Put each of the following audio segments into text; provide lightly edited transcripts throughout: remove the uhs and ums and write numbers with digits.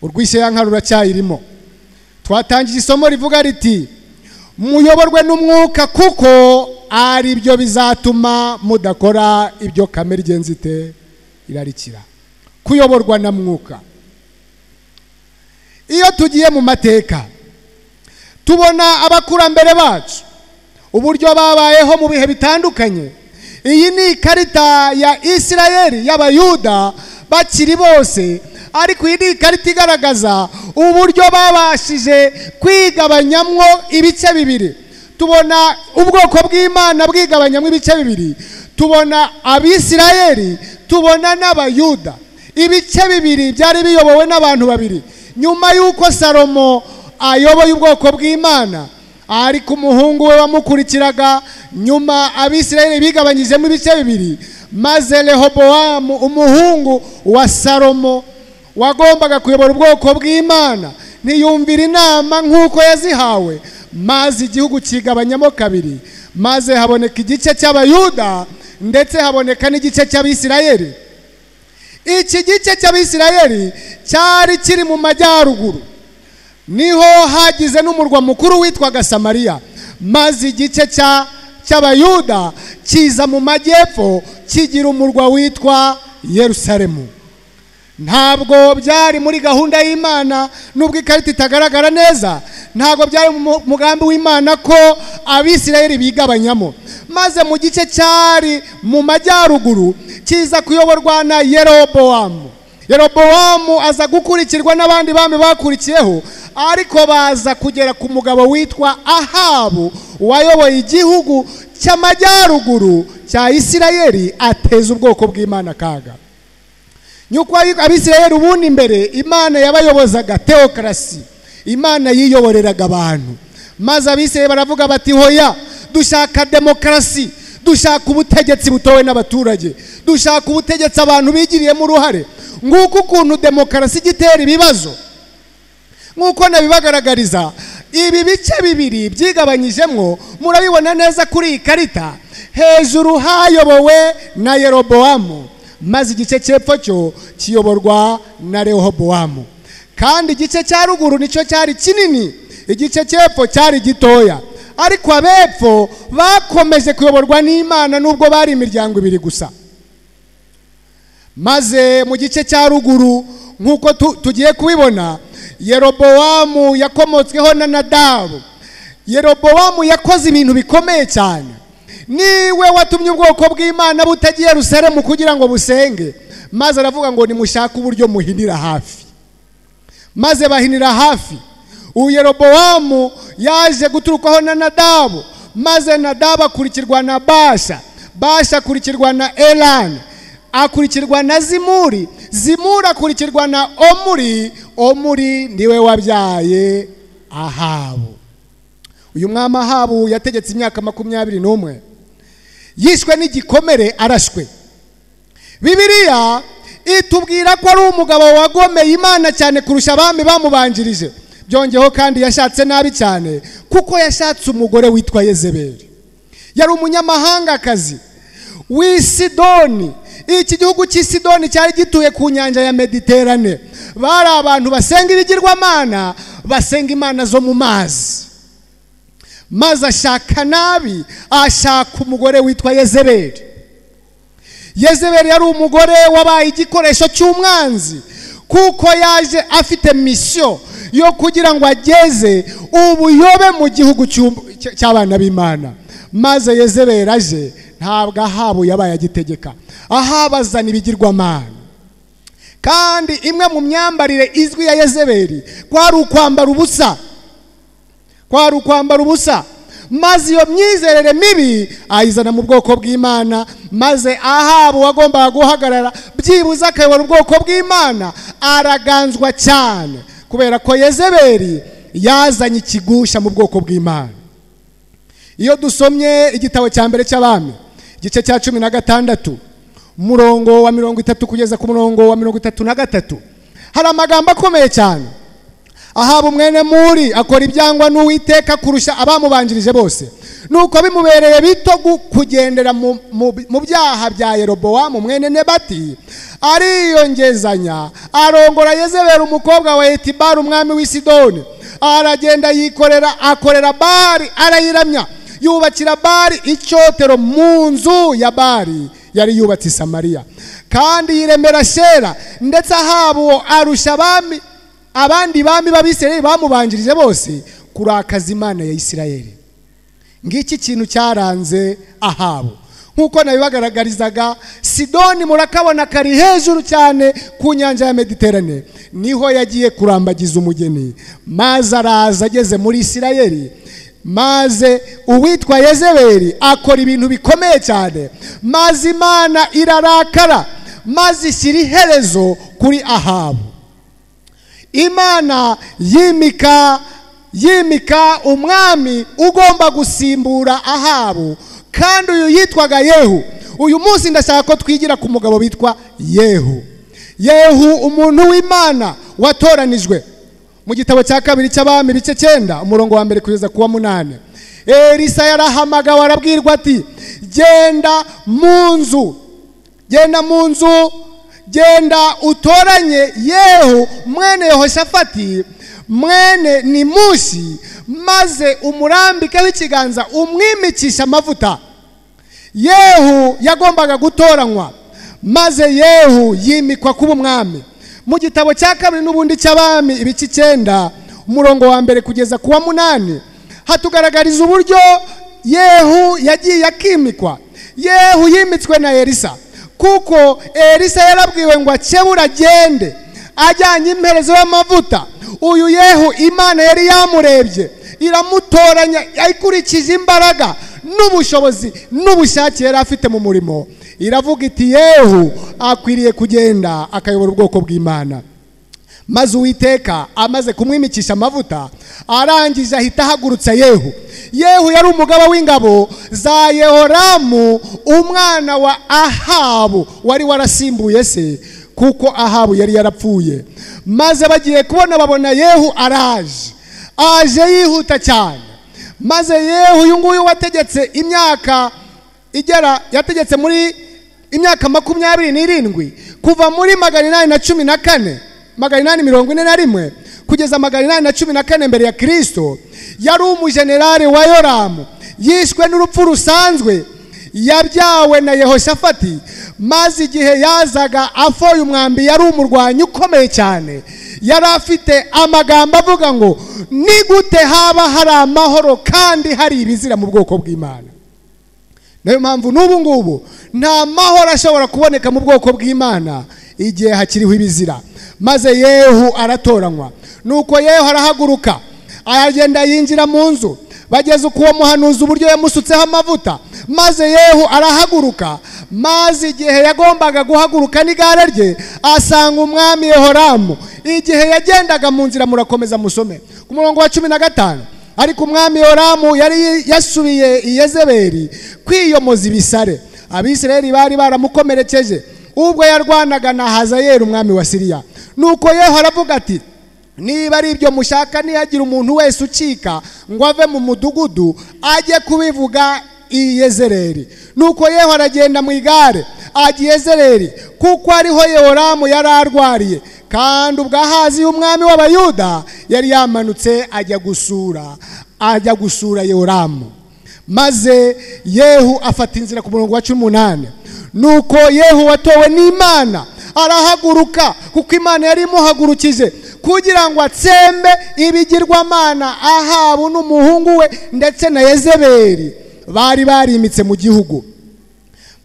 urwisheyanka ruracyayirimo. Twatangiye isomo rivuga riti muyoborwe n'umwuka kuko ari byo bizatuma mudakora ibyo kamere igenzi ite irarikira. Kuyoborwa na mwuka. Iyo tugiye mu mateka tubona abakurambere bacu uburyo babayeho mu bihe bitandukanye. Iyi ni ikarita ya Isirayeli y'Abayuda bakiri bose, ariko iyi ni ikarita igaragaza uburyo babashije kwigabanyamwo ibice bibiri. Tubona ubwoko bw'Imana bwigabanyamwo ibice bibiri. Tubona Abisirayeli, tubona n'Abayuda. Ibice bibiri byari biyobowe n'abantu babiri. Nyuma y'uko Salomo ayoboye ubwoko bw'Imana, ariko umuhungu we wamukurikiraga, nyuma Abisirayeli bigabanyijemo ibice bibiri, maze Rehobowamu umuhungu wa Salomo wagombaga kuyobora ubwoko bw'Imana ntiyumvira inama nk'uko yazihawe, maze igihugu kigabanyamo kabiri, maze haboneka igice cy'Abayuda ndetse haboneka n'igice cy'Abisirayeli. Iki gice cy'Abisirayeli cyari kiri mu majyaruguru, niho hagize n'umurwa mukuru witwaga Samariya, maze igice cy'Abayuda kiza mu majyepfo kigira umurwa witwa Yerusalemu. Ntabwo byari muri gahunda y'Imana, nubwo ikarita itagaragara neza, ntabwo byari mu mugambi w'Imana ko Abisirayeli bigabanyamo. Maze mu gice cyari mu majyaruguru kiza kuyoborwa na Yerobowamu. Yerobowamu aza gukurikirwa n'abandi bami bakurikiyeho, ariko baza kugera ku mugabo witwa Ahabu wayoboye igihugu cy'amajyaruguru cya Isirayeli, ateza ubwoko bw'Imana kaga. Nyuko Abisirayeli ubundi mbere Imana yabayobozaga teokrasi, Imana yiyoboreraga abantu. Maze Abisirayeli baravuga bati hoya, dushaka demokarasi, dushaka ubutegetsi butowe n'abaturage, dushaka ubutegetsi abantu bigiriyemo uruhare. Nguko ukuntu demokarasi gitera ibibazo. Nkuko nabibagaragariza, ibi bice bibiri byigabanyijemo murabibona neza kuri iyi karita. Hejuru hayobowe na Yerobowamu, maze igice cy'epfo cyo kiyoborwa na Rehobowamu, kandi igice cya ruguru nicyo cyari kinini, igice cy'epfo cyari gitoya. Ariko abepfo bakomeje kuyoborwa n'Imana nubwo bari imiryango ibiri gusa. Maze mu gice cya ruguru nkuko tugiye kubibona, Yerobowamu yakomotsweho na Nadabu. Yerobowamu yakoze ibintu bikomeye cyane. Niwe watumye ubwoko bw'Imana butagiye Yerusalemu kugira ngo busenge, maze aravuga ngo nimushaka uburyo muhinira hafi. Maze bahinira hafi. Yerobowamu yaje guturukaho na Nadabu, maze Nadabu akurikirwa na Basha, Basha akurikirwa na Elani, akurikirwa na Zimuri, Zimuri akurikirwa na Omuri, Omuri ndiwe wabyaye Ahabu. Uyu mwami Ahabu yategetse imyaka 21, yishwe n'igikomere arashwe. Bibiliya itubwira ko ari umugabo wagomeye Imana cyane kurusha abami bamubanjirije. Byongeho kandi yashatse nabi cyane, kuko yashatse umugore witwa Yezebeli. Yari umunyamahangakazi w'Isidoni. Iki gihugu cy'Isidoni cyari gituye ku nyanja ya Mediterane. Bari abantu basenga ibigirwamana, basenga imana zo mu mazi. Maze ashaka nabi, ashaka umugore witwa Yezebeli. Yezebeli yari umugore wabaye igikoresho cy'umwanzi, kuko yaje afite mission yo kugira ngo ageze ubuyobe mu gihugu cy'abana b'Imana. Maze Yezebeli aje, ntabwo Ahabu yabaye agitegeka, Ahabu azana ibigirwamana. Kandi imwe mu myambarire izwi ya Yezebeli kwari ukwambara ubusa, kwari ukwambara ubusa. Maze iyo myizerere mibi ayizana mu bwoko bw'Imana, maze Ahabu wagombaga guhagarara byibuze akayobora ubwoko bw'Imana araganzwa cyane, kubera ko Yezebeli yazanye ikigusha mu bwoko bw'Imana. Iyo dusomye igitabo cya mbere cy'Abami, igice cya 16, umurongo wa 30 kugeza ku murongo wa 33, hari amagambo akomeye cyane. Ahabu mwene Muri akora ibyangwa n'Uwiteka kurusha abamubanjirije bose. nuko bimubereye bito kugendera mu byaha bya Yerobowamu mwene Nebati, ariyongezanya arongora Yezebeli umukobwa wa Etibari umwami w'i Sidoni, aragenda akorera Bali, arayiramya, yubakira Bali icyotero mu nzu ya Bali yari yubatse i Samariya, kandi yiremera Shera, ndetse Ahabu arusha abandi bami b'Abisirayeli bamubanjirije bose kurakaza Imana ya Isirayeli. Ngiki kintu cyaranze Ahabu. Nkuko nabibagaragarizaga, Sidoni murakabona kari hejuru cyane ku nyanja ya Mediterane, niho yagiye kurambagiza umugeni, maze araza ageze muri Isirayeli, maze uwitwa Yezebeli akora ibintu bikomeye cyane, maze Imana irarakara, maze ishyira iherezo kuri Ahabu. Imana yimika umwami ugomba gusimbura Ahabu, kandi uyu yitwaga Yehu. Uyu munsi ndashaka ko twigira ku mugabo bitwa Yehu. Yehu umuntu w'Imana watoranijwe. Mu gitabo cya kabiri cy'Abami bice 9 umurongo wa 1 kugeza ku wa 8, Elisa yarahamagawe arabwirwa ati genda mu nzu, genda utoranye Yehu mwene Yehoshafati mwene Nimushi, maze umurambikeho ikiganza umwimikisha amavuta. Yehu yagombaga gutoranywa, maze Yehu yimikwa kuba umwami. Mu gitabo cya kabiri n'ubundi cy'Abami ibice 9 umurongo wa 1 kugeza ku wa 8 hatugaragariza uburyo Yehu yagiye akimikwa. Yehu yimitswe na Elisa, kuko Elisa yarabwiwe ngo akebura agende ajyanye imperezo y'amavuta. Uyu Yehu Imana yari yamurebye iramutoranya ayikurikije imbaraga n'ubushobozi n'ubushake yari afite mu murimo. Iravuga iti Yehu akwiriye kugenda akayobora ubwoko bw'Imana. Maze Uwiteka amaze kumwimikisha amavuta, arangije ahita ahagurutsa Yehu. Yehu yari umugaba w'ingabo za Yehoramu umwana wa Ahabu wari warasimbuye se, kuko Ahabu yari yarapfuye. Maze bagiye kubona babona Yehu aje yihuta cyane. Maze Yehu uyu nguyu wategetse imyaka yategetse muri imyaka 27 kuva muri 814 kugeza 814 mbere ya Kristo, yari umujenerali wa Yoramu, yishwe n'urupfu rusanzwe, yabyawe na Yehoshafati. Maze igihe yazaga afoye umwambi, yari umurwanyi ukomeye cyane, yari afite amagambo avuga ngo ni gute haba hari amahoro kandi hari ibizira mu bwoko bw'Imana. Nayo mpamvu n'ubu ngubu nta mahoro ashobora kuboneka mu bwoko bw'Imana igihe hakiriho ibizira. Maze Yehu aratoranywa, nuko Yehu arahaguruka aragenda yinjira mu nzu. Bageze uko muhanuza uburyo yamusutseho amavuta, maze Yehu arahaguruka. Maze igihe yagombaga guhaguruka n'igare rye, asanga umwami Yehoramu. Igihe yagendaga mu nzira, murakomeza musome ku murongo wa 15, ariko umwami Yehoramu yari yasubiye i Yezebeli kwiyomoza ibisare. Abisirayeli bari baramukomerekeje ubwo yarwanaga na Hazayeli umwami wa Siriya. Nuko Yehu aravuga ati niba ari ibyo mushaka, nihagira umuntu wese ucika ngo ave mu mudugudu ajye kubivuga i Yezereli. Nuko Yehu aragenda mu igare ajya i Yezereli, kuko ariho Yehoramu yari arwariye, kandi ubwo Ahazi y'umwami w'Abayuda yari yamanutse ajya gusura Yehoramu. Maze Yehu afata inzira ku murongo wa 18. Nuko Yehu watowe n'Imana arahaguruka, kuko Imana yari imuhagurukije kugira ngo atsembe ibigirwamana Ahabu n'umuhungu we ndetse na Yezebeli bari barimitse mu gihugu.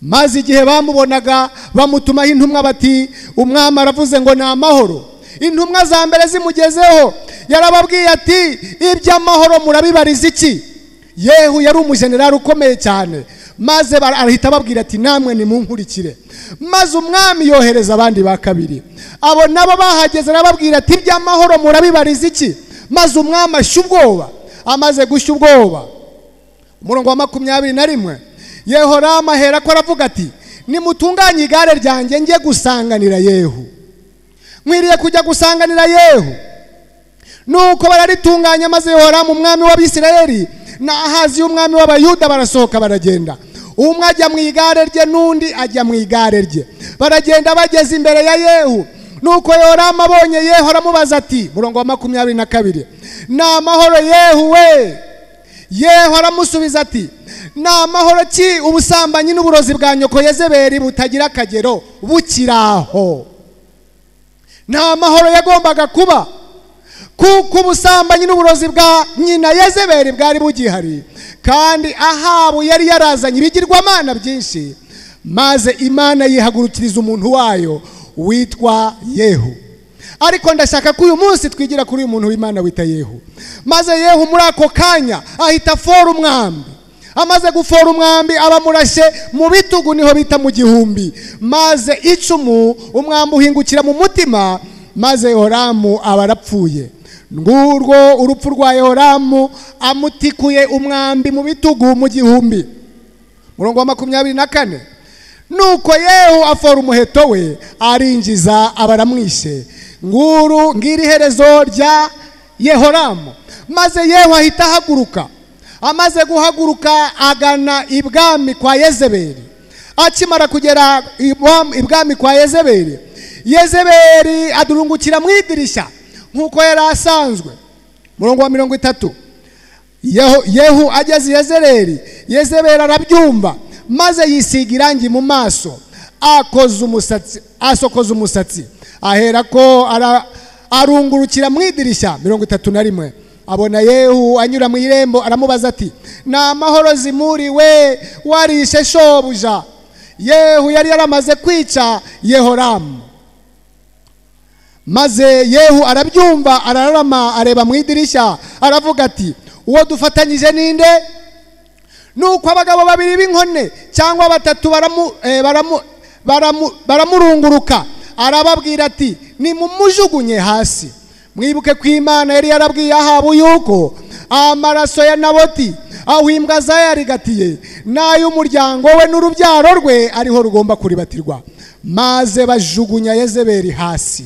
Maze igihe bamubonaga bamutumaho intumwa bati umwami aravuze ngo ni amahoro. Intumwa za mbere zimugezeho yarababwiye ati iby'amahoro murabibariza iki? Yehu yari umujenerali ukomeye cyane, maze arahita ababwira ati namwe nimunkurikire. Maze umwami yohereza abandi ba kabiri, abo nabo bahageze arababwira ati iby'amahoro murabibariza iki? Maze umwami ashya ubwoba. Amaze gushya ubwoba, umurongo wa 21, Yehoramu ahera ko aravuga ati nimutunganye igare ryanjye njye gusanganira Yehu. Mwiriye kujya gusanganira Yehu. Nuko bararitunganya, maze Yehoramu umwami w'Abisirayeli na Ahazi y'umwami w'Abayuda barasohoka baragenda. Umwe ajya mu igare rye n'undi ajya mu igare rye. Baragenda bageze imbere ya Yehu. Nuko Yoramu abonye Yehu aramubaza ati, murongo wa 22, ni amahoro Yehu we? Yehu aramusubiza ati, ni amahoro ki ubusambanyi n'uburozi bwa nyoko Yezebeli butagira akagero bukiraho? Nta mahoro yagombaga kuba, kuko ubusambanyi n'uburozi bwa nyina Yezebeli bwari bugihari, kandi Ahabu yari yarazanye ibigirwamana byinshi, maze Imana yihagurukiriza umuntu wayo witwa Yehu. Ariko ndashaka ko uyu munsi twigira kuri uyu muntu w'Imana wita Yehu. Maze Yehu muri ako kanya ahita afora umwambi. Amaze gufora umwambi abamurashe mu bitugu, niho bita mu gihumbi. Maze icumu umwambi uhingukira mu mutima, maze Yehoramu aba arapfuye. Ngurwo urupfu rwa Yehoramu amutikuye umwambi mu bitugu mu gihumbi. Murongo wa 24. Nuko Yehu afora umuheto we arinjiza abaramwishe. Ngiri herezo rya Yehoramu. Maze Yehu ahita ahaguruka. Amaze guhaguruka agana ibwami kwa Yezebeli. Akimara kugera ibwami kwa Yezebeli, Yezebeli adurungukira mu idirisha nkuko yari asanzwe. Murongo wa 30. Yehu ageze Yezebeli arabyumva, maze yisiga irangi mu maso, asokoza umusatsi, aherako arungurukira mu idirisha. 31. Abona Yehu anyura mu irembo, aramubaza ati, na amahoro zimuri we warishe shobuja? Yehu yari yaramaze kwica Yehoramu. Maze Yehu arabyumva, ararama, areba mu idirisha, aravuga ati, uwo dufatanyije ninde? Nuko abagabo babiri b'inkone cyangwa batatu baramurunguruka, arababwira ati, nimumujugunye hasi. Mwibuke ko Imana yari yarabwiye Ahabu yuko amaraso ya Naboti aho imbwa zayarigatiye n'ay'umuryango we n'urubyaro rwe ariho rugomba kuribatirwa. Maze bajugunya Yezebeli hasi.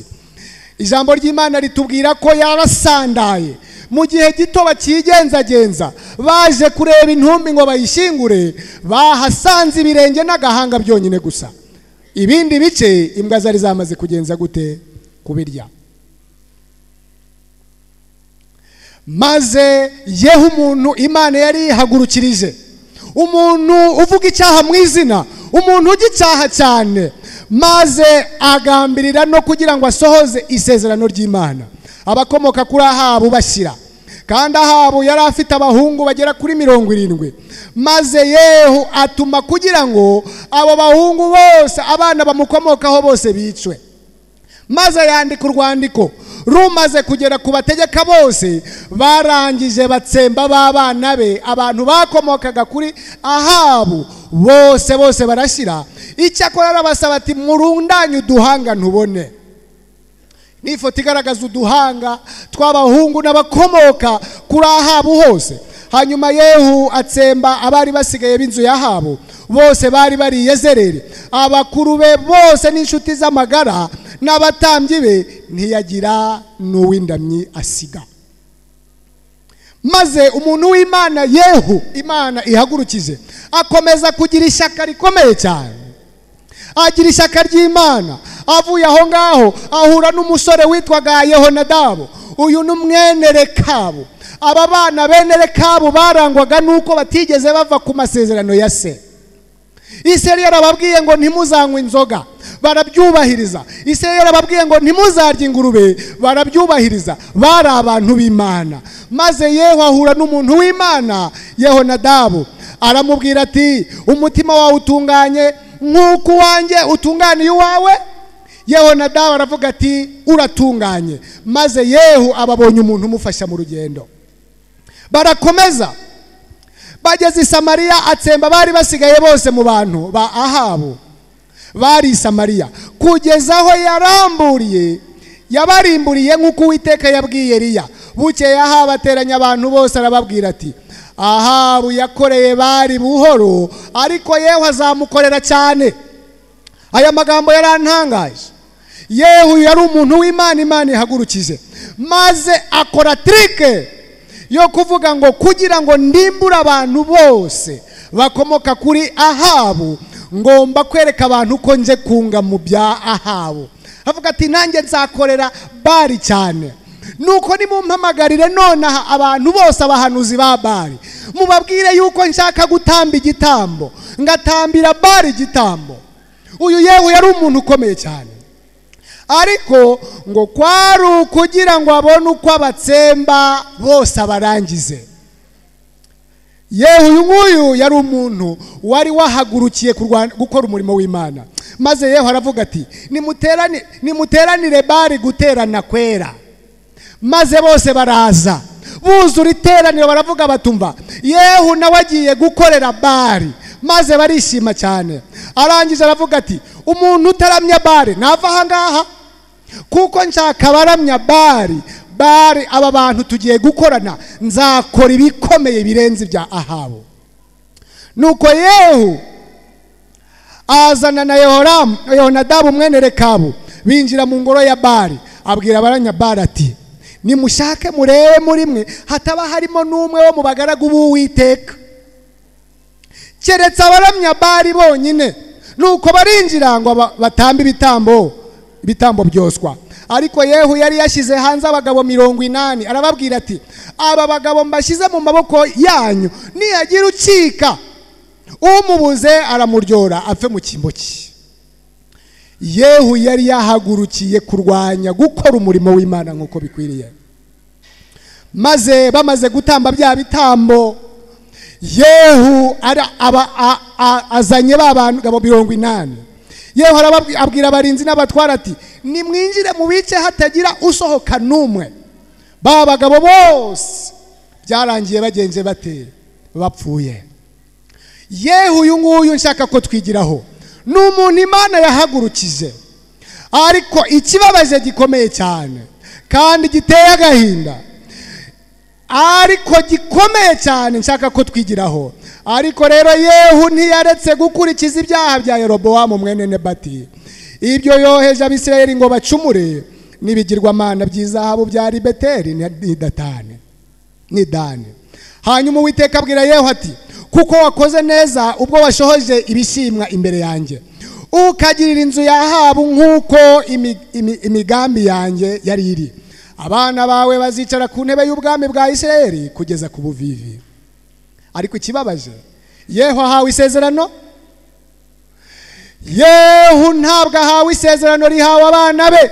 Ijambo ry'Imana ritubwira ko yarasandaye. Mu gihe gito bakigenzagenza, baje kureba intumbi ngo bayishingure, bahasanze ibirenge n'agahanga byonyine gusa. Ibindi bice imbwa zari zamaze kugenza gute? Kubirya. Maze Yehu umuntu Imana yari ihagurukirije, umuntu uvuga icyaha mu izina, umuntu ugicyaha cyane, maze agambirira no kugira ngo asohoze isezerano ry'Imana. Abakomoka kuri Ahabu bashyira, kandi Ahabu yari afite abahungu bagera kuri 70. Maze Yehu atuma kugira ngo abo bahungu bose, abana bamukomokaho bose bicwe. Maze yandika urwandiko, rumaze kugera ku bategeka bose, barangije batsemba b'abana be, abantu bakomokaga kuri Ahabu bose barashyira. Icyakora arabasaba ati, murundanye uduhanga ntubone. Ni ifoto igaragaza uduhanga tw'abahungu n'abakomoka kuri Ahabu hose. Hanyuma Yehu atsemba abari basigaye b'inzu ya Ahabu bose, bari bari Yezereli, abakuru be bose n'inshuti z'amagara n'abatambyi be, ntiyagira n'uwindamyi asiga. Maze umuntu w'Imana Yehu Imana ihagurukije akomeza kugira ishyaka rikomeye cyane. Agira ishyaka ry'Imana. Avuye aho ngaho ahura n'umusore witwaga Yehonadabu. Uyu ni mwene Rekabu. Aba bana bene Rekabu barangwaga nuko batigeze bava ku masezerano ya se. Ise yarababwiye ngo ntimuzanywe inzoga, barabyubahiriza. Ise yarababwiye ngo ntimuzarye ingurube, barabyubahiriza. Bari abantu b'Imana. Maze Yehu ahura n'umuntu w'Imana Yehonadabu, aramubwira ati, umutima wawe utunganye nk'uko wanjye utunganiye uwawe? Yehonadabu aravuga ati, uratunganye. Maze Yehu ababonye umuntu umufasha mu rugendo. Barakomeza bageze i Samariya, atsemba bari basigaye bose mu bantu ba Ahabu bari i Samariya, kugeza aho yabarimburiye nk'uko Uwiteka yabwiye Eliya. Bukeye Ahabu ateranya abantu bose, arababwira ati, Ahabu yakoreye bari buhoro, ariko Yehu azamukorera cyane. Aya magambo yarantangaje. Yehu yari umuntu w'Imana, Imana ihagurukije, maze akora trike yo kuvuga ngo kugira ngo ndimbure abantu bose bakomoka kuri Ahabu, ngomba kwereka abantu ko nje kunga mu bya Ahabu. Avuga ati nanjye nzakorera Bali cyane, nuko nimumpamagarire nonaha abantu bose abahanuzi ba Bali, mubabwire yuko nshaka gutamba igitambo, ngatambira Bali igitambo. Uyu Yehu yari umuntu ukomeye cyane, ariko ngo kwari kugira ngo abone uko abatsemba bose abarangize. Yehu uyu nguyu yari umuntu wari wahagurukiye gukora umurimo w'Imana. Maze Yehu aravuga ati nimuteranire Bali guterana kwera. Maze bose baraza buzura iteraniro, baravuga batumva Yehu nawe agiye gukorera Bali. Maze barishima cyane. Arangije aravuga ati umuntu utaramya Bali nava ahangaha, kuko nshaka baramya Bali. Bali aba bantu tugiye gukorana, nzakora ibikomeye birenze bya Ahabu. Nuko Yehu azana na Yehonadabu mwene Rekabu, binjira mu ngoro ya Bali. Abwira abaranya Bali ati nimushake murebe muri mwe hataba harimo n'umwe wo mu bagaragu b'Uwiteka, keretse abaramya Bali bonyine. Nuko barinjira ngo batambe ibitambo byoswa. Ariko Yehu yari yashyize hanze abagabo 80. Arababwira ati aba bagabo mbashyize mu maboko yanyu, niyagira ucika umubuze aramuryora apfe mu kimbo cye. Yehu yari yahagurukiye kurwanya gukora umurimo w'Imana nk'uko bikwiriye. Maze bamaze gutamba bya bitambo, Yehu azanye babagabo 80. Yehu abwira abarinzi n'abatwara ati nimwinjire mu bice hatagira usohoka n'umwe. Babagabo bose byarangiye bagenze bate bapfuye. Yehu uyu nguyu nshaka ko twigiraho n'umuntu Imana yahagurukije, ariko ikibabaje gikomeye cyane kandi giteye agahinda, ariko gikomeye cyane nshaka ko twigiraho. Ariko rero Yehu ntiyaretse gukurikiza ibyaha bya Yerobowamu mwene Nebati. Ibyo yoheje Abisirayeli ngo bacumure n'ibigirwamana by'izahabu byari Beteli ni Dani. Hanyuma Uwiteka abwira Yehu ati kuko wakoze neza ubwo washohoje ibishimwa imbere yanjye, ukagirira inzu ya Ahabu nk'uko imigambi yanjye yari iri, abana bawe bazicara ku ntebe y'ubwami bwa Isirayeli kugeza ku buvivi. Ariko ikibabaje, Yehu ahawe isezerano. Yehu ntabwo ahawe isezerano rihawe abana be.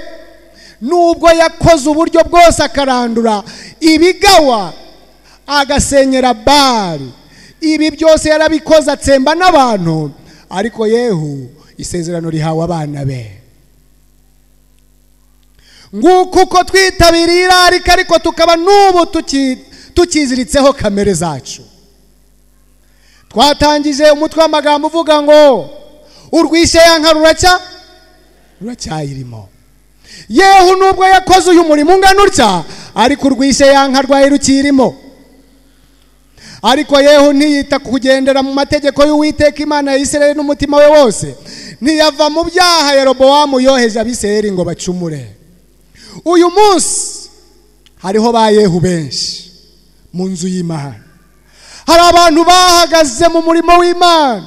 Nubwo yakoze uburyo bwose akarandura ibigawa, agasenyera Bali, ibi byose yarabikoze atsemba n'abantu, ariko Yehu isezerano rihawe abana be. Nguko uko twitabiriye irarika, ariko tukaba n'ubu tukiziritseho kamere zacu. Twatangije umutwe w'amagambo uvuga ngo urwishe yanka ruracyayirimo. Yehu nubwo yakoze uyu murimo ungana utya, ariko urwishe yanka rwaye rukirimo. Ariko Yehu ntiyita kugendera mu mategeko y'Uwiteka Imana ya Isirayeli n'umutima we wose, ntiyava mu byaha Yerobowamu yoheje Abisirayeli ngo bacumure. Uyu munsi hariho ba Yehu benshi mu nzu y'Imana. Hari abantu bahagaze mu murimo w'Imana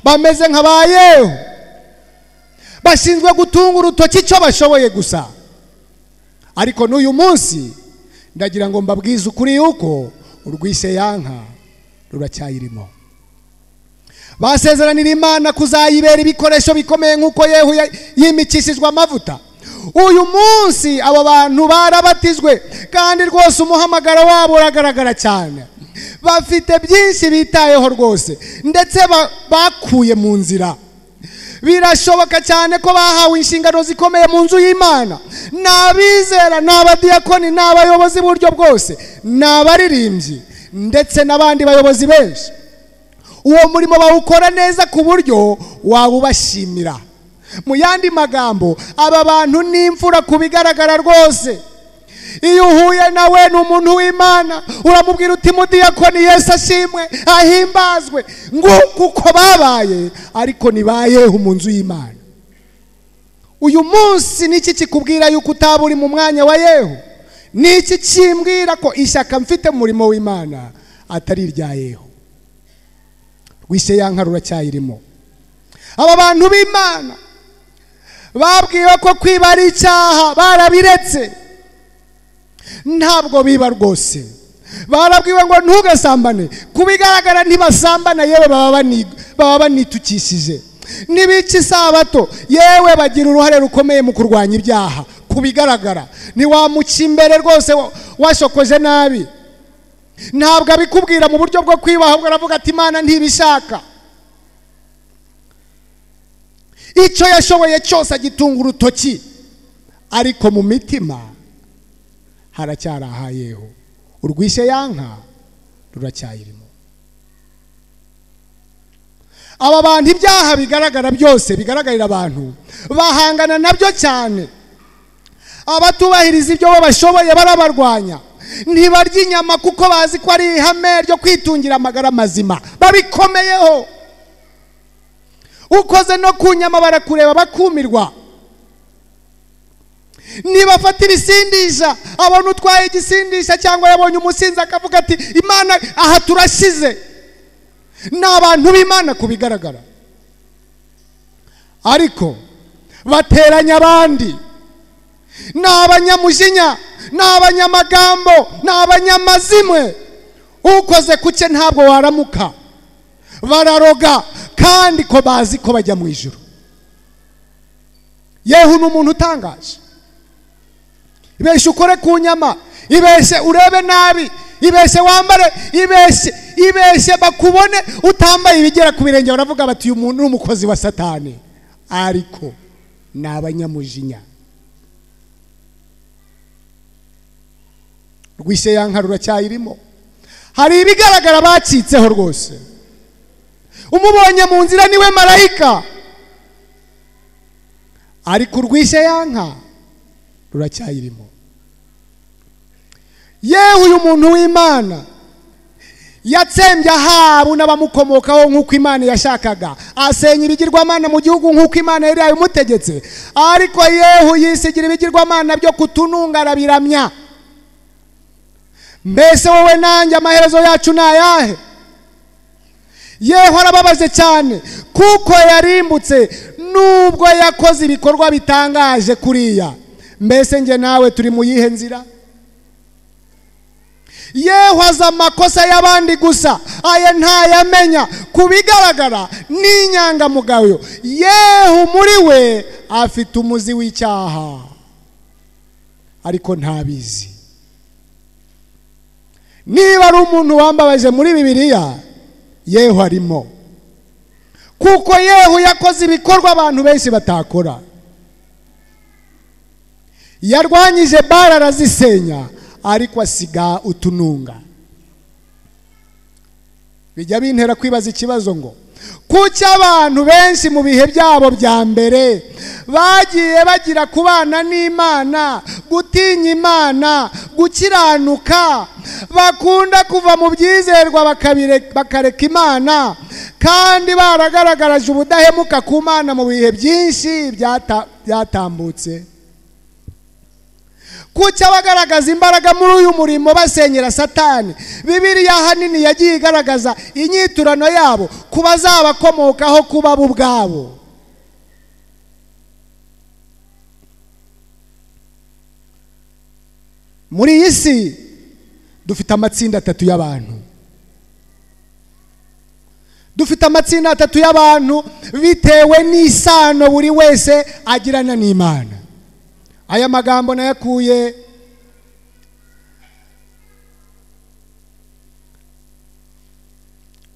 bameze nka ba Yehu, bashinzwe gutunga urutoki icyo bashoboye gusa. Ariko n'uyu munsi ndagira ngo mbabwize ukuri yuko urwishe yanka ruracyayirimo. Basezeranira Imana kuzayibera ibikoresho bikomeye nk'uko Yehu yimikishijwe amavuta. Uyu munsi abo bantu barabatizwe, kandi rwose umuhamagaro wabo uragaragara cyane. Bafite byinshi bitayeho rwose, ndetse bakuye mu nzira. Birashoboka cyane ko bahawe inshingano zikomeye mu nzu y'Imana. N'abizera, n'abadiyakoni, n'abayobozi b'uburyo bwose, n'abaririmbyi, ndetse n'abandi bayobozi benshi. Uwo murimo bawukora neza ku buryo wawubashimira. Mu yandi magambo, aba bantu ni imfura ku bigaragara rwose. Iyo uhuye nawe ni umuntu w'Imana, uramubwira uti mudiyakoni Yesu ashimwe ahimbazwe, nguko uko babaye, ariko ni ba Yehu mu nzu y'Imana. Uyu munsi niki kikubwira yuko utaba uri mu mwanya wa Yehu? niki kimbwira ko ishyaka mfite mu murimo w'Imana atari irya Yehu? Rwishe yanka ruracyayirimo. Aba bantu b'Imana babwiwe ko kwiba ari icyaha, barabiretse, ntabwo biba rwose. Barabwiwe ngo ntugasambane, kubigaragara ntibasambana, yewe baba banitukishije. Nibica isabato, yewe bagira uruhare rukomeye mu kurwanya ibyaha. Kubigaragara ntiwamuca imbere rwose washokoje nabi, ntabwo abikubwira mu buryo bwo kwiba, ahubwo aravuga ati Imana ntibishaka. Icyo yashoboye cyose agitunga urutoki, ariko mu mitima haracyari aha Yehu. Urwishe yanka ruracyayirimo. Aba bantu ibyaha bigaragara byose bigaragarira abantu bahangana nabyo cyane. Abatubahiriza ibyo bo bashoboye barabarwanya. Ntibarya inyama kuko bazi ko ari ihame ryo kwitungira amagara mazima, babikomeyeho. Ukoze no ku nyama barakureba bakumirwa. Nibafatira isindisha, abona utwaye igisindisha cyangwa yabonye umusinzi akavuga ati Imana aha turashize. N'abantu b'Imana kubigaragara, ariko bateranya abandi. N'abanyamujinya, n'abanyamagambo, n'abanyamazimwe. Ukoze kuke ntabwo waramuka. Bararoga kandi ko bazi ko bajya mu ijuru. Yehu n'umuntu utangaje. Ibeshe ukore ku nyama, ibeshe urebe nabi, ibeshe wambare, ibeshe bakubone utambaye ibigera ku birenge, baravuga bati uyu muntu n'umukozi wa Satani. Ariko n'abanyamujinya. Rwishe yanka ruracyayirimo. Hari ibigaragara bacitseho rwose. Umubonye mu nzira niwe marayika, ariko urwishe yanka ruracyayirimo. Yewe uyu muntu w'Imana yatsembye Ahabu n'abamukomokaho nk'uko Imana yashakaga, asenya ibigirwamana mu gihugu nk'uko Imana yari yabimutegetse. Ariko Yehu yisigira ibigirwamana byo kutununga arabiramya. Mbese wowe nanjye amaherezo yacu ni ayahe? Yehu arababaje cyane kuko yarimbutse nubwo yakoze ibikorwa bitangaje kuriya. Mbese nge nawe turi mu yihe nzira? Yehu azi amakosa y'abandi gusa, aya ntayamenya. Kubigaragara n'inyangamugayo, Yehu muri we afite umuzi w'icyaha, ariko ntabizi. Niba ari umuntu wambabaje muri Bibiliya, Yehu arimo, kuko Yehu yakoze ibikorwa abantu benshi batakora. Yarwanyije Bali arazisenya, ariko asiga utununga. Bijya bintera kwibaza ikibazo ngo kuki abantu benshi mu bihe byabo bya mbere bagiye bagira kubana n'Imana, gutinya Imana, gukiranuka, bakunda kuva mu byizerwa bakareka Imana, kandi baragaragaraje ubudahemuka ku Mana mu bihe byinshi byatambutse. Kuki abagaragaza imbaraga muri uyu murimo basenyera Satani? Bibiliya hanini yagiye igaragaza inyiturano yabo ku bazabakomokaho kuba bo ubwabo. Muri iyi si dufite amatsinda atatu y'abantu. Dufite amatsinda atatu y'abantu bitewe n'isano buri wese agirana n'Imana. Aya magambo nayakuye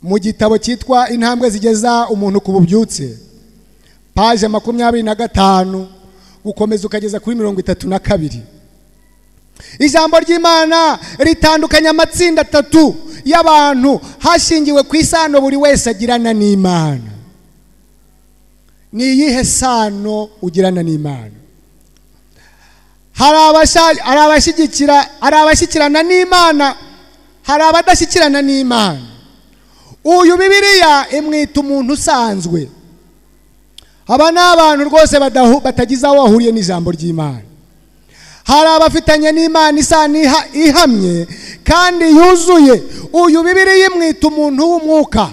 mu gitabo cyitwa Intambwe zigeza umuntu ku bubyutse, page 25 gukomeza ukageza kuri 32. Ijambo ry'Imana ritandukanya amatsinda atatu y'abantu hashingiwe ku isano buri wese agirana n'Imana. Ni iyihe sano ugirana n'Imana? Hari abashyikirana n'Imana, hari abadashyikirana n'Imana. Uyu Bibiliya imwita umuntu usanzwe. Aba ni abantu rwose batagize aho bahuriye n'ijambo ry'Imana. hari abafitanye n'Imana isano ihamye kandi yuzuye. Uyu Bibiliya imwita umuntu w'umwuka.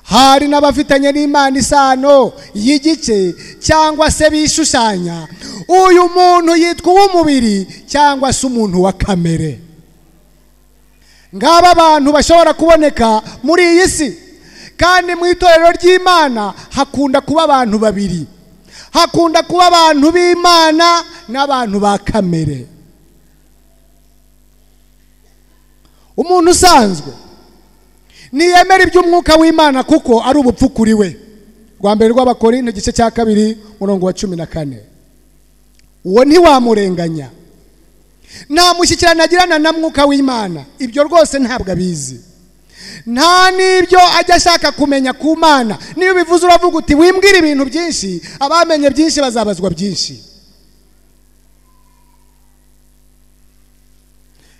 Hari n'abafitanye n'Imana isano y'igice cyangwa se bishushanya. Uyu muntu yitwa uw'umubiri cyangwa se umuntu wa kamere. Ngaba abantu bashobora kuboneka muri iyi si, kandi mu itorero ry'Imana hakunda kuba abantu babiri. Hakunda kuba abantu b'Imana n'abantu ba kamere. Umuntu usanzwe niyemera iby'umwuka w'Imana kuko ari ubupfu kuri we. Rwa mbere rw'Abakorinto igice cya 2 umurongo wa 14. Uwo ntiwamurenganya. Nta mushyikirano agirana na mwuka w'Imana. Ibyo rwose ntabwo abizi. Nta n'ibyo ajya ashaka kumenya ku Mana. Niyo bivuze uravuga uti wimbwira ibintu byinshi, abamenye byinshi bazabazwa byinshi.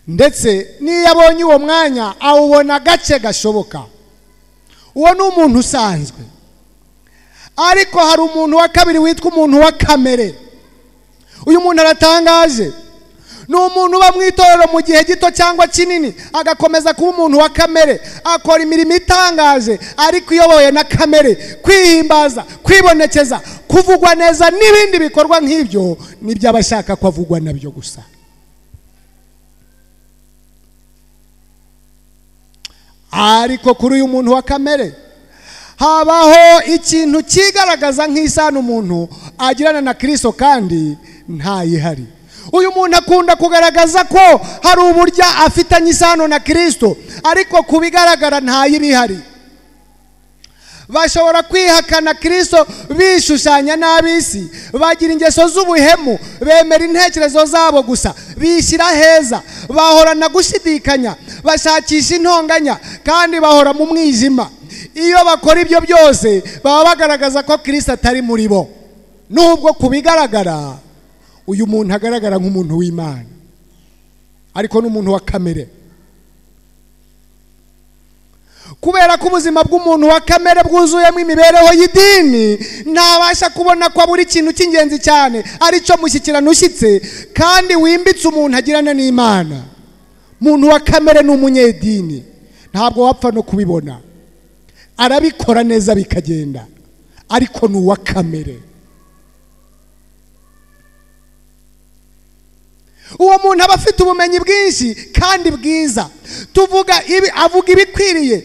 Ndetse niyo abonye uwo mwanya awubona gace gashoboka. Uwo ni umuntu usanzwe. Ariko hari umuntu wa kabiri witwa umuntu wa kamere. Uyu muntu aratangaje. Ni umuntu uba mu itorero mu gihe gito cyangwa kinini, agakomeza kuba umuntu wa kamere, akora imirimo itangaje ariko iyoboye na kamere, kwihimbaza, kwibonekeza, kuvugwa neza n'ibindi bikorwa nk'ibyo nibyo abashaka ko avugwa nabyo gusa. Ariko kuri uyu muntu wa kamere habaho ikintu kigaragaza nk'isano umuntu agirana na Kristo kandi ntayihari. Uyu muntu akunda kugaragaza ko hari uburyo afitanye isano na Kristo, ariko kubigaragara ntayibihari. Bashobora kwihakana Kristo bishushanya n'abisi, bagira ingeso z'ubuhemu, bemera intekerezo zabo gusa, bishyira heza, bahorana gushidikanya, bashakisha intonganya kandi bahora mu mwijima. Iyo bakora ibyo byose baba bagaragaza ko Kristo atari muri bo. Nubwo kubigaragara uyu muntu agaragara nk'umuntu w'Imana, ariko n'umuntu wa kamere. Kubera ko ubuzima bw'umuntu wa kamere bwuzuyemo imibereho y'idini, ntabasha kubona ko buri kintu cy'ingenzi cyane aricyo mushyikirano ushyitse kandi wimbitse umuntu agirana n'Imana. Umuntu wa kamere ni umunyedini, ntabwo wapfa no kubibona. Arabikora neza bikagenda, ariko ni uwa kamere. Uwo muntu aba afite ubumenyi bwinshi kandi bwiza. Avuga ibikwiriye.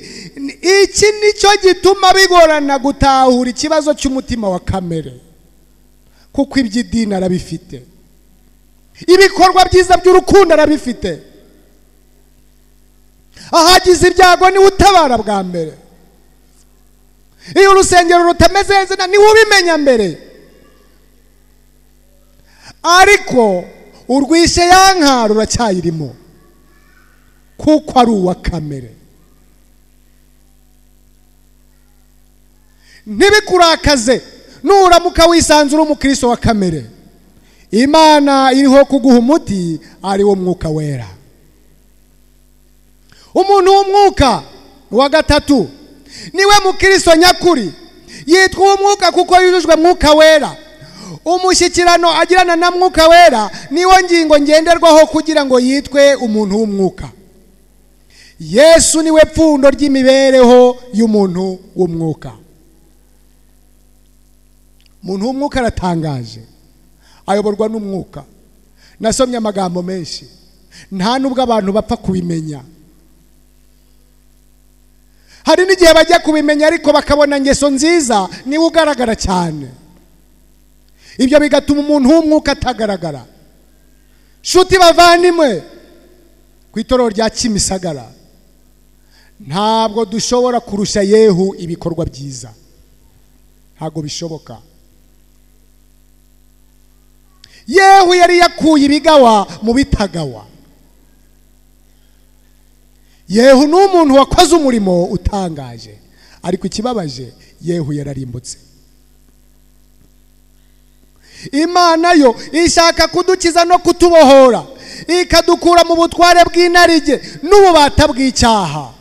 Iki nicyo gituma bigorana gutahura ikibazo cy'umutima wa kamere, kuko iby'idini arabifite, ibikorwa byiza by'urukundo arabifite. Ahagize ibyago niwe utabara bwa mbere. Iyo urusengero rutameze neza niwe ubimenya mbere. Ariko urwishe yanka ruracyayirimo kuko ari uwa kamere. Ntibikurakaze nuramuka wisanzura umukristo wa kamere. Imana iriho kuguha umuti ari wo mwuka wera. Umuntu w'umwuka wa gatatu niwe mukristo nyakuri, yitwa umwuka kuko yujujwe mwuka wera. Umushyikirano agirana na mwuka wera niwo ngingo ngenderwaho kugira ngo yitwe umuntu w'umwuka. Yesu niwe pfundo ry'imibereho y'umuntu w'umwuka. Umuntu w'umwuka aratangaje, ayoborwa n'umwuka. Nasomye amagambo menshi, nta nubwo abantu bapfa kubimenya. Hari n'igihe bajya kubimenya ariko bakabona ngeso nziza niwe ugaragara cyane. Ibyo bigatuma umuntu w'umwuka atagaragara. Shuti bavandimwe, ku itorero rya Kimisagara ntabwo dushobora kurusha Yehu ibikorwa byiza. Ntabwo bishoboka. Yehu yari yakuye ibigawa mu bitagawa. Yehu ni umuntu wakoze umurimo utangaje, ariko ikibabaje Yehu yararimbutse. Imana yo ishaka kudukiza no kutubohora, ikadukura mu butware bw'inarijye n'ububata bw'icyaha.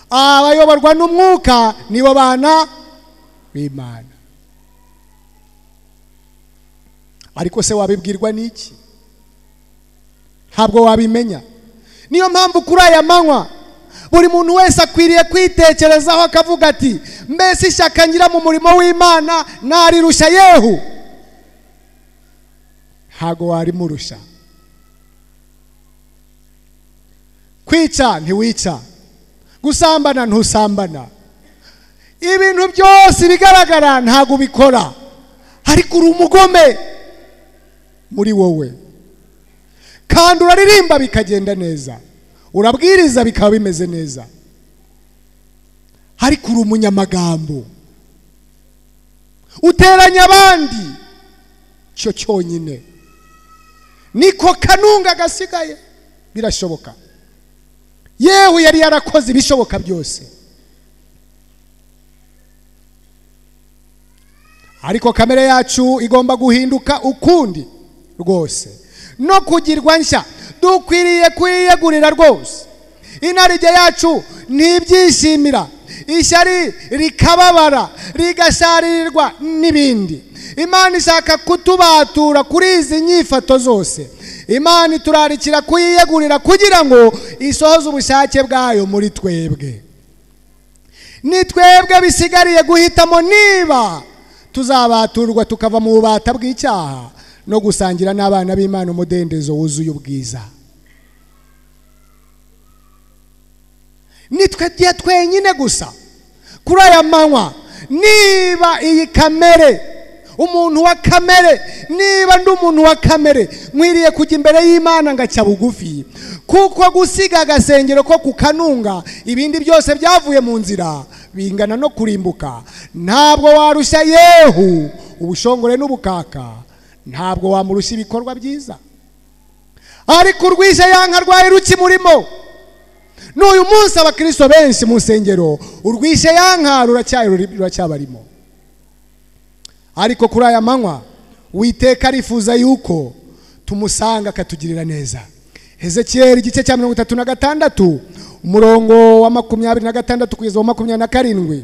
Abayoborwa n'umwuka nibo bana b'Imana. ariko se wabibwirwa n'iki? Ntabwo wabimenya. Niyo mpamvu kuri aya manywa buri muntu wese akwiriye kwitekerezaho akavuga ati, mbese ishyaka ngira mu murimo w'Imana narirusha Yehu? Ntago warimurusha. Kwica ntiwica, gusambana ntusambana, ibintu byose bigaragara ntago bikora, ariko uri umugome muri wowe. Kandi uraririmba bikagenda neza, urabwiriza bikaba bimeze neza, ariko uri umunyamagambo, uteranya abandi. Cyo cyonyine niko kanunga gasigaye. Birashoboka. Yewe yari yarakoze ibishoboka byose, ariko kamere yacu igomba guhinduka ukundi rwose no kugirwa nshya. Dukwiriye kwiyegurira rwose. Inarijye yacu ntibyishimira, ishyari rikababara, rigasharirwa n'ibindi. Imana ishaka kutubatura kuri izi nyifato zose. Imana iturarikira kuyiyegurira kugira ngo isohoze ubushake bwayo muri twebwe. Ni twebwe bisigariye guhitamo niba tuzabaturwa tukava mu bubata bw'icyaha no gusangira n'abana b'Imana umudendezo wuzuye ubwiza. Ni twe twenyine gusa kuri aya manywa. Niba iyi kamere, umuntu wa kamere, niba ndi umuntu wa kamere, mwiriye kujya imbere y'Imana ngaca bugufi, kuko gusiga agasengero ko kukanunga ibindi byose byavuye mu nzira bingana no kurimbuka. Ntabwo warusha Yehu ubushongore n'ubukaka, ntabwo wamurusha ibikorwa byiza, ariko urwishe yanka rwaye rukimurimo. N'uyu munsi abakristo benshi mu nsengero urwishe yanka ruracyabarimo. Ariko kuri aya manywa Uwiteka arifuza yuko tumusanga akatugirira neza. Hezekiel igice cya 36 umurongo wa 26 kugeza wa 27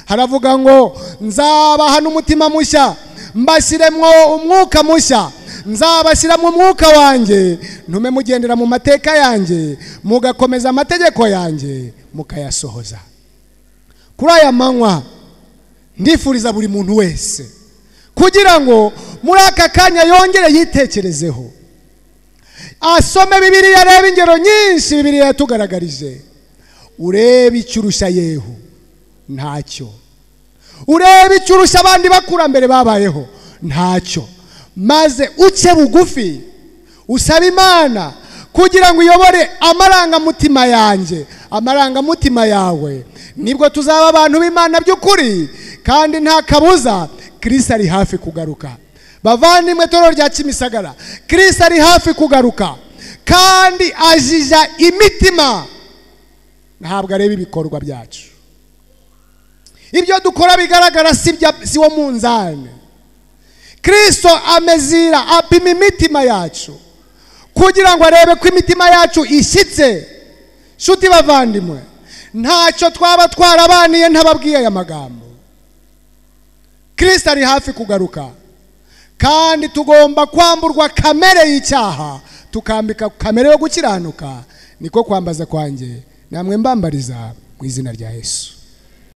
haravuga ngo, nzabaha n'umutima mushya, mbashyiremwo umwuka mushya, nzabashyiramo umwuka wanjye, ntume mugendera mu mateka yanjye, mugakomeza amategeko yanjye, mukayasohoza. Kuri aya manywa ndifuriza buri muntu wese kugira ngo muri aka kanya yongere yitekerezeho, asome Bibiliya, arebe ingero nyinshi Bibiliya yatugaragarije. Urebe icyo urusha Yehu, ntacyo. Urebe icyo urusha abandi bakurambere babayeho, ntacyo. Maze uce bugufi usaba Imana kugira ngo uyobore amarangamutima yanjye, amarangamutima yawe. Nibwo tuzaba abantu b'Imana by'ukuri, kandi nta kabuza Kristo ari hafi kugaruka. Bavandimwe Torero rya Kimisagara, Kristo ari hafi kugaruka kandi ajija imitima, ntabwo areba ibikorwa byacu. Ibyo dukora bigaragara si wo munzane. Kristo amezira, apima imitima yacu kugira ngo arebe ko imitima yacu ishyitse. Shuti bavandimwe, ntacyo twaba twarabaniye ntababwiye aya magambo. Kristo ari hafi kugaruka kandi tugomba kwamburwa kamere y'icyaha tukambika kamere yo gukiranuka. Niko kwambaza kwanjye namwe mbambariza mu izina rya Yesu.